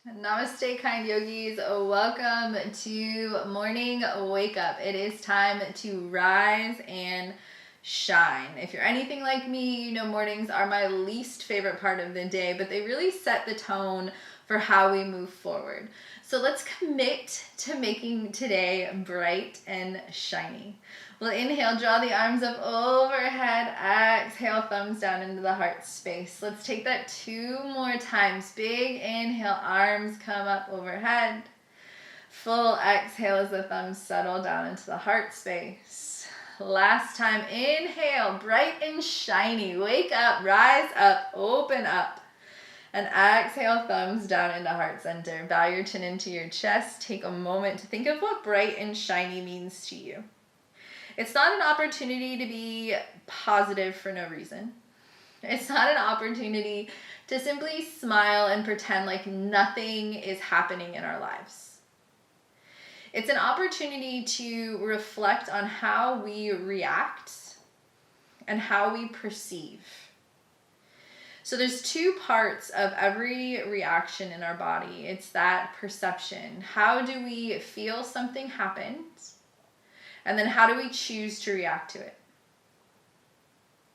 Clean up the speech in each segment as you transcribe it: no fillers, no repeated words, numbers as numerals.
Namaste, kind yogis. Welcome to morning wake up. It is time to rise and shine. If you're anything like me, you know mornings are my least favorite part of the day, but they really set the tone for how we move forward. So let's commit to making today bright and shiny. We'll inhale, draw the arms up overhead. Exhale, thumbs down into the heart space. Let's take that 2 more times. Big inhale, arms come up overhead. Full exhale as the thumbs settle down into the heart space. Last time, inhale, bright and shiny. Wake up, rise up, open up. And exhale, thumbs down into heart center. Bow your chin into your chest. Take a moment to think of what bright and shiny means to you. It's not an opportunity to be positive for no reason. It's not an opportunity to simply smile and pretend like nothing is happening in our lives. It's an opportunity to reflect on how we react and how we perceive. So there's 2 parts of every reaction in our body. It's that perception. How do we feel something happened? And then how do we choose to react to it?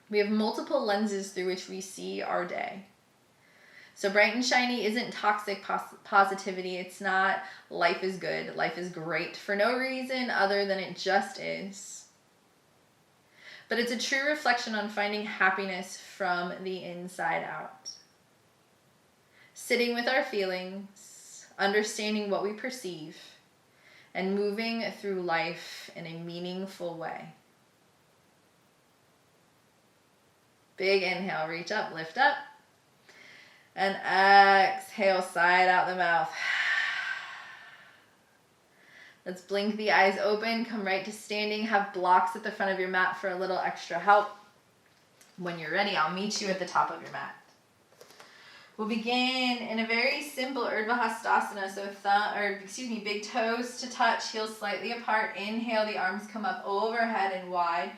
We have multiple lenses through which we see our day. So bright and shiny isn't toxic positivity. It's not life is good, life is great for no reason other than it just is. But it's a true reflection on finding happiness from the inside out. Sitting with our feelings, understanding what we perceive, and moving through life in a meaningful way. Big inhale, reach up, lift up. And exhale, side out the mouth. Let's blink the eyes open, come right to standing, have blocks at the front of your mat for a little extra help. When you're ready, I'll meet you at the top of your mat. We'll begin in a very simple Urdhva Hastasana, so big toes to touch, heels slightly apart. Inhale, the arms come up overhead and wide.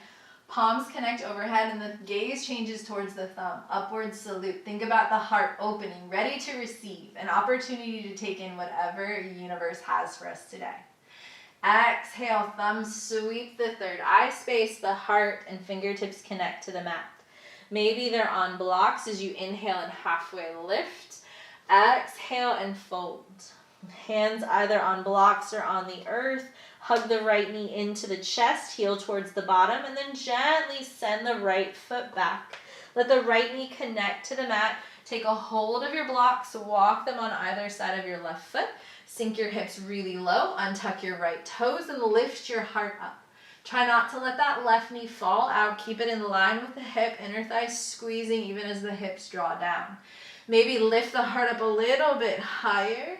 Palms connect overhead and the gaze changes towards the thumb. Upward salute. Think about the heart opening, ready to receive, an opportunity to take in whatever the universe has for us today. Exhale, thumbs sweep the third eye space, the heart and fingertips connect to the mat. Maybe they're on blocks as you inhale and halfway lift. Exhale and fold. Hands either on blocks or on the earth. Hug the right knee into the chest, heel towards the bottom, and then gently send the right foot back. Let the right knee connect to the mat. Take a hold of your blocks, walk them on either side of your left foot. Sink your hips really low, untuck your right toes, and lift your heart up. Try not to let that left knee fall out. Keep it in line with the hip, inner thigh squeezing even as the hips draw down. Maybe lift the heart up a little bit higher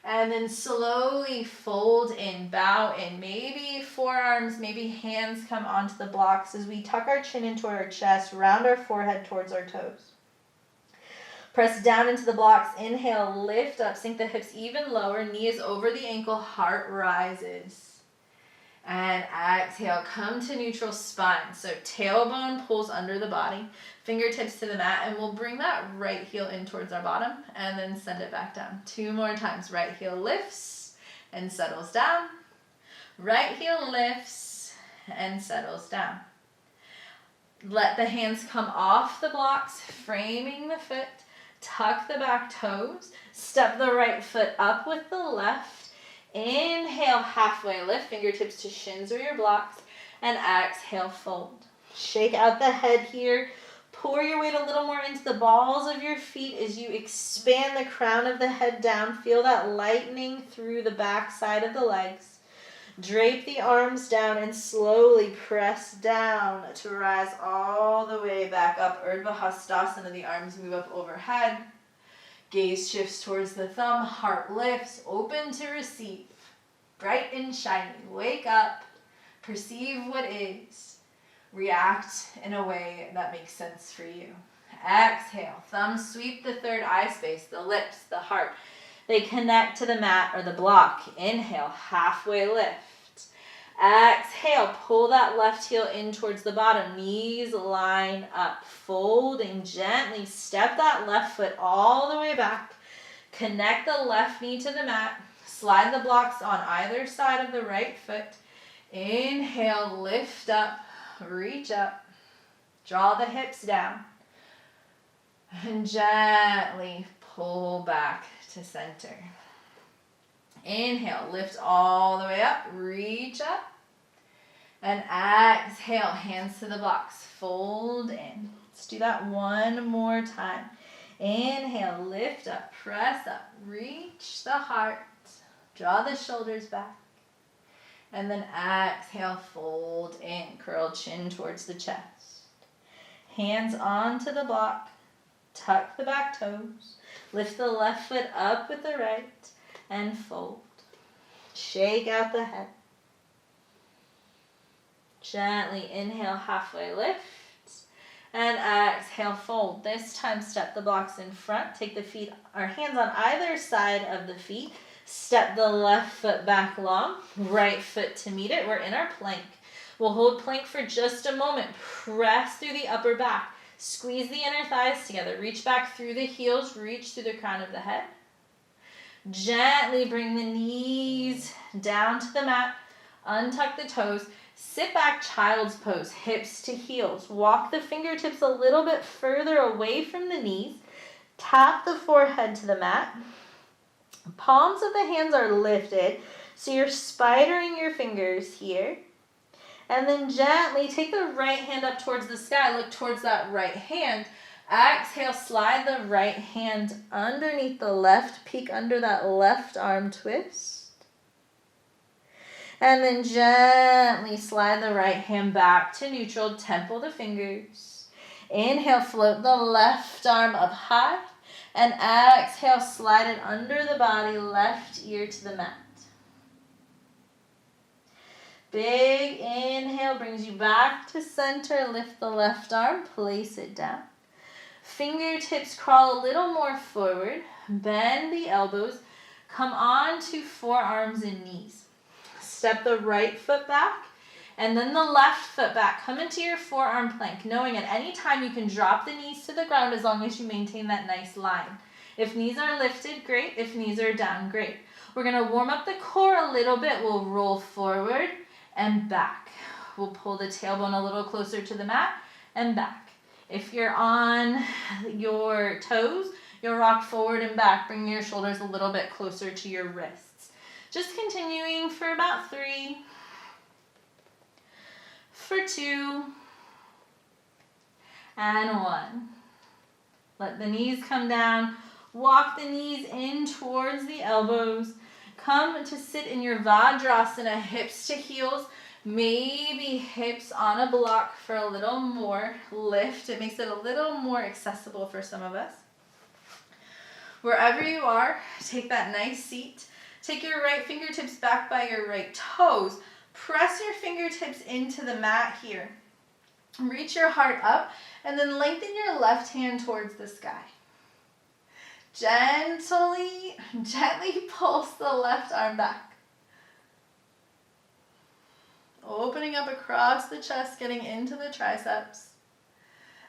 and then slowly fold in, bow in. Maybe forearms, maybe hands come onto the blocks as we tuck our chin into our chest, round our forehead towards our toes. Press down into the blocks. Inhale, lift up, sink the hips even lower, knees over the ankle, heart rises. And exhale, come to neutral spine. So tailbone pulls under the body, fingertips to the mat, and we'll bring that right heel in towards our bottom and then send it back down. 2 more times. Right heel lifts and settles down. Right heel lifts and settles down. Let the hands come off the blocks, framing the foot. Tuck the back toes. Step the right foot up with the left. Inhale, halfway lift, fingertips to shins or your blocks, and exhale, fold. Shake out the head here. Pour your weight a little more into the balls of your feet as you expand the crown of the head down. Feel that lightening through the back side of the legs. Drape the arms down and slowly press down to rise all the way back up. Urdhva Hastasana, the arms move up overhead. Gaze shifts towards the thumb, heart lifts, open to receive. Bright and shiny, wake up, perceive what is, react in a way that makes sense for you. Exhale, thumbs sweep the third eye space, the lips, the heart. They connect to the mat or the block. Inhale, halfway lift. Exhale, pull that left heel in towards the bottom. Knees line up. Folding gently. Step that left foot all the way back. Connect the left knee to the mat. Slide the blocks on either side of the right foot. Inhale, lift up, reach up. Draw the hips down. And gently pull back to center. Inhale, lift all the way up, reach up. And exhale, hands to the blocks, fold in. Let's do that one more time. Inhale, lift up, press up, reach the heart, draw the shoulders back. And then exhale, fold in, curl chin towards the chest. Hands onto the block, tuck the back toes, lift the left foot up with the right, and fold. Shake out the head. Gently inhale, halfway lift. And exhale, fold. This time, step the blocks in front. Take the feet, or hands on either side of the feet. Step the left foot back long, right foot to meet it. We're in our plank. We'll hold plank for just a moment. Press through the upper back. Squeeze the inner thighs together. Reach back through the heels. Reach through the crown of the head. Gently bring the knees down to the mat. Untuck the toes. Sit back, child's pose, hips to heels. Walk the fingertips a little bit further away from the knees. Tap the forehead to the mat. Palms of the hands are lifted, so you're spidering your fingers here. And then gently take the right hand up towards the sky. Look towards that right hand. Exhale, slide the right hand underneath the left. Peek under that left arm, twist. And then gently slide the right hand back to neutral. Temple the fingers. Inhale, float the left arm up high. And exhale, slide it under the body, left ear to the mat. Big inhale brings you back to center. Lift the left arm, place it down. Fingertips crawl a little more forward. Bend the elbows. Come on to forearms and knees. Step the right foot back and then the left foot back. Come into your forearm plank, knowing at any time you can drop the knees to the ground as long as you maintain that nice line. If knees are lifted, great. If knees are down, great. We're going to warm up the core a little bit. We'll roll forward and back. We'll pull the tailbone a little closer to the mat and back. If you're on your toes, you'll rock forward and back. Bring your shoulders a little bit closer to your wrists. Just continuing for about 3, for 2, and 1. Let the knees come down. Walk the knees in towards the elbows. Come to sit in your Vajrasana, hips to heels. Maybe hips on a block for a little more lift. It makes it a little more accessible for some of us. Wherever you are, take that nice seat. Take your right fingertips back by your right toes. Press your fingertips into the mat here. Reach your heart up and then lengthen your left hand towards the sky. Gently pulse the left arm back. Opening up across the chest, getting into the triceps.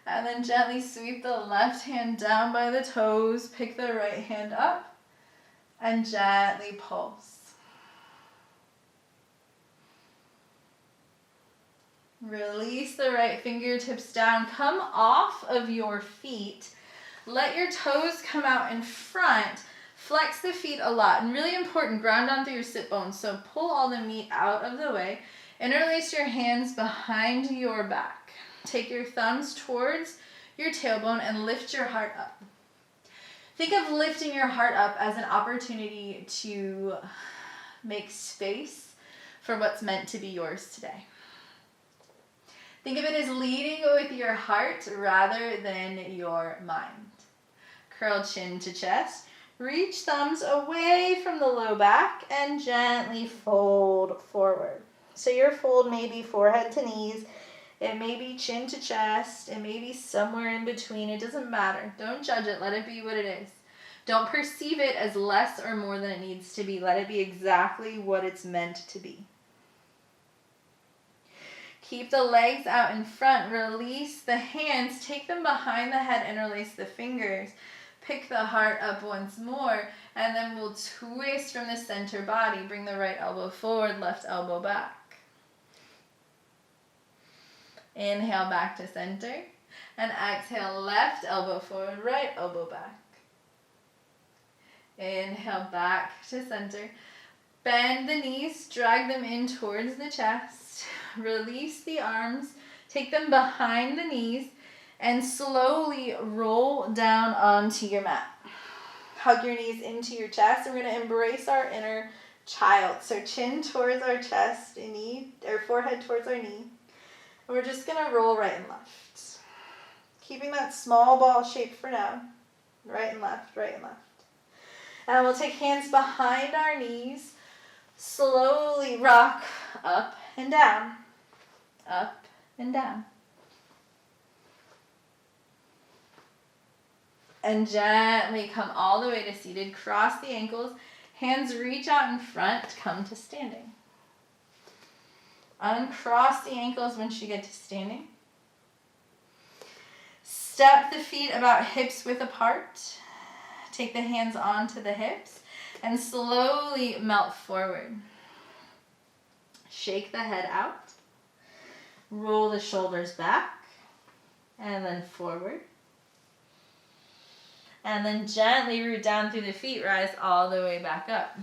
And then gently sweep the left hand down by the toes. Pick the right hand up. And gently pulse. Release the right fingertips down. Come off of your feet. Let your toes come out in front. Flex the feet a lot. And really important, ground down through your sit bones. So pull all the meat out of the way. Interlace your hands behind your back. Take your thumbs towards your tailbone and lift your heart up. Think of lifting your heart up as an opportunity to make space for what's meant to be yours today. Think of it as leading with your heart rather than your mind. Curl chin to chest. Reach thumbs away from the low back and gently fold forward. So your fold may be forehead to knees. It may be chin to chest. It may be somewhere in between. It doesn't matter. Don't judge it. Let it be what it is. Don't perceive it as less or more than it needs to be. Let it be exactly what it's meant to be. Keep the legs out in front. Release the hands. Take them behind the head. Interlace the fingers. Pick the heart up once more, and then we'll twist from the center body. Bring the right elbow forward, left elbow back. Inhale back to center, and exhale, left elbow forward, right elbow back. Inhale back to center. Bend the knees, drag them in towards the chest. Release the arms, take them behind the knees, and slowly roll down onto your mat. Hug your knees into your chest. We're going to embrace our inner child. So chin towards our chest, forehead towards our knee. And we're just going to roll right and left. Keeping that small ball shape for now. Right and left, right and left. And we'll take hands behind our knees. Slowly rock up and down. Up and down. And gently come all the way to seated. Cross the ankles. Hands reach out in front. Come to standing. Uncross the ankles once you get to standing. Step the feet about hips width apart. Take the hands onto the hips and slowly melt forward. Shake the head out. Roll the shoulders back and then forward. And then gently root down through the feet, rise all the way back up.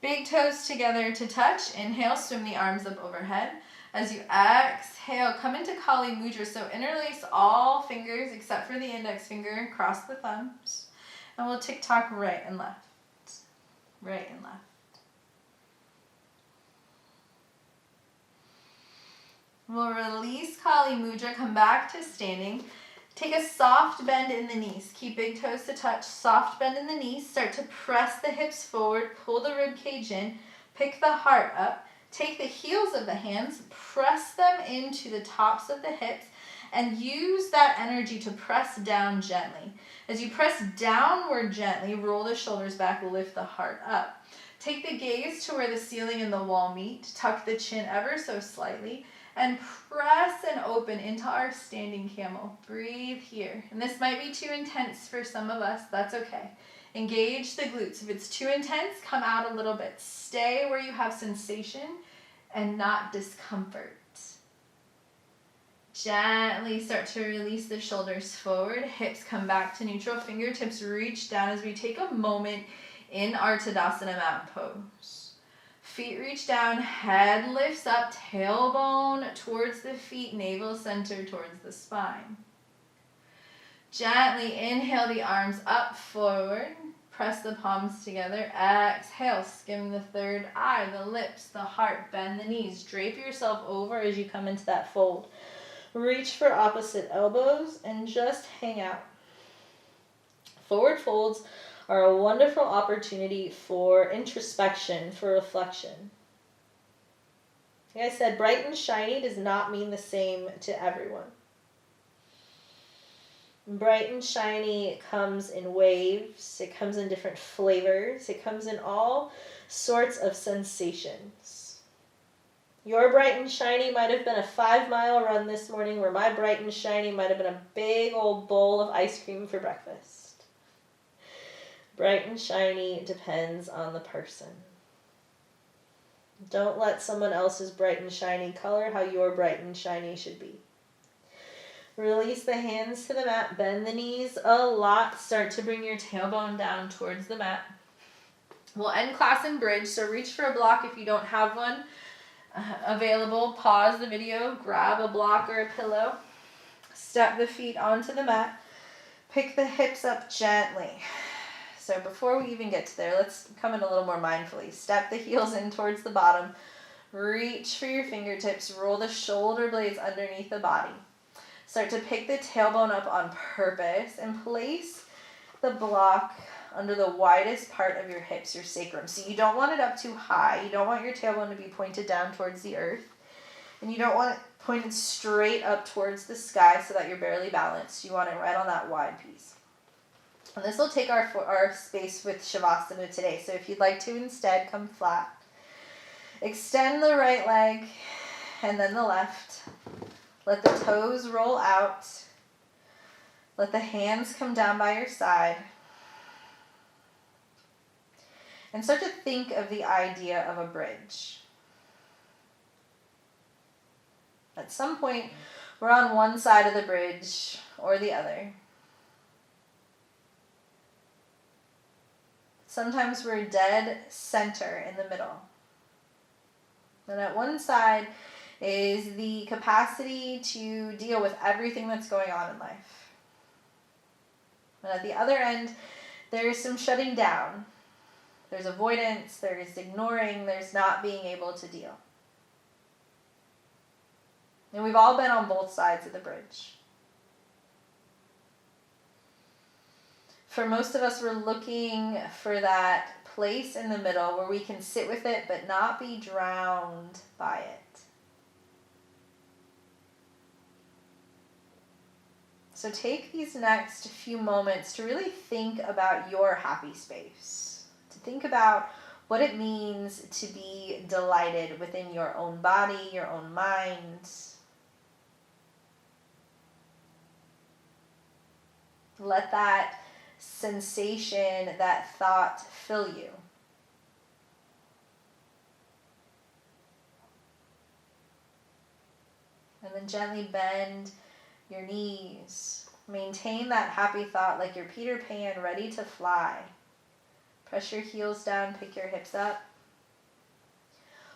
Big toes together to touch. Inhale, swim the arms up overhead. As you exhale, come into Kali Mudra. So interlace all fingers except for the index finger and cross the thumbs. And we'll tick-tock right and left. Right and left. We'll release Kali Mudra, come back to standing. Take a soft bend in the knees. Keep big toes to touch. Soft bend in the knees. Start to press the hips forward. Pull the rib cage in. Pick the heart up. Take the heels of the hands. Press them into the tops of the hips. And use that energy to press down gently. As you press downward gently, roll the shoulders back. Lift the heart up. Take the gaze to where the ceiling and the wall meet. Tuck the chin ever so slightly. And press and open into our standing camel. Breathe here. And this might be too intense for some of us. That's okay. Engage the glutes. If it's too intense, come out a little bit. Stay where you have sensation and not discomfort. Gently start to release the shoulders forward. Hips come back to neutral. Fingertips reach down as we take a moment in our Tadasana mountain pose. Feet reach down, head lifts up, tailbone towards the feet, navel center towards the spine. Gently inhale the arms up, forward. Press the palms together. Exhale, skim the third eye, the lips, the heart. Bend the knees. Drape yourself over as you come into that fold. Reach for opposite elbows and just hang out. Forward folds are a wonderful opportunity for introspection, for reflection. Like I said, bright and shiny does not mean the same to everyone. Bright and shiny comes in waves, it comes in different flavors, it comes in all sorts of sensations. Your bright and shiny might have been a 5-mile run this morning, where my bright and shiny might have been a big old bowl of ice cream for breakfast. Bright and shiny depends on the person. Don't let someone else's bright and shiny color how your bright and shiny should be. Release the hands to the mat. Bend the knees a lot. Start to bring your tailbone down towards the mat. We'll end class in bridge, so reach for a block if you don't have one available. Pause the video, grab a block or a pillow. Step the feet onto the mat. Pick the hips up gently. So before we even get to there, let's come in a little more mindfully. Step the heels in towards the bottom. Reach for your fingertips. Roll the shoulder blades underneath the body. Start to pick the tailbone up on purpose and place the block under the widest part of your hips, your sacrum. So you don't want it up too high. You don't want your tailbone to be pointed down towards the earth. And you don't want it pointed straight up towards the sky so that you're barely balanced. You want it right on that wide piece. And this will take our space with Shavasana today. So if you'd like to instead, come flat. Extend the right leg and then the left. Let the toes roll out. Let the hands come down by your side. And start to think of the idea of a bridge. At some point, we're on one side of the bridge or the other. Sometimes we're dead center in the middle. And at one side is the capacity to deal with everything that's going on in life. And at the other end, there's some shutting down. There's avoidance, there's ignoring, there's not being able to deal. And we've all been on both sides of the bridge. For most of us, we're looking for that place in the middle where we can sit with it but not be drowned by it. So take these next few moments to really think about your happy space. To think about what it means to be delighted within your own body, your own mind. Let that sensation, that thought fill you. And then gently bend your knees. Maintain that happy thought like you're Peter Pan ready to fly. Press your heels down, pick your hips up.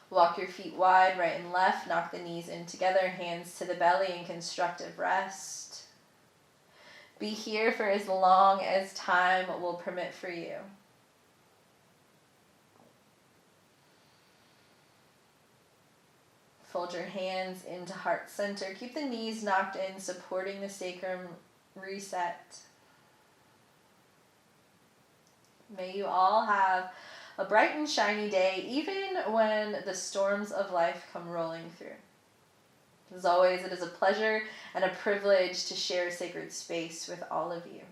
Walk your feet wide, right and left. Knock the knees in together, hands to the belly in constructive rest. Be here for as long as time will permit for you. Fold your hands into heart center. Keep the knees knocked in, supporting the sacrum. Reset. May you all have a bright and shiny day, even when the storms of life come rolling through. As always, it is a pleasure and a privilege to share sacred space with all of you.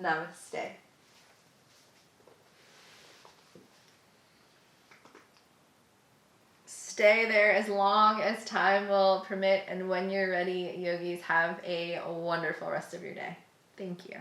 Namaste. Stay there as long as time will permit, and when you're ready, yogis, have a wonderful rest of your day. Thank you.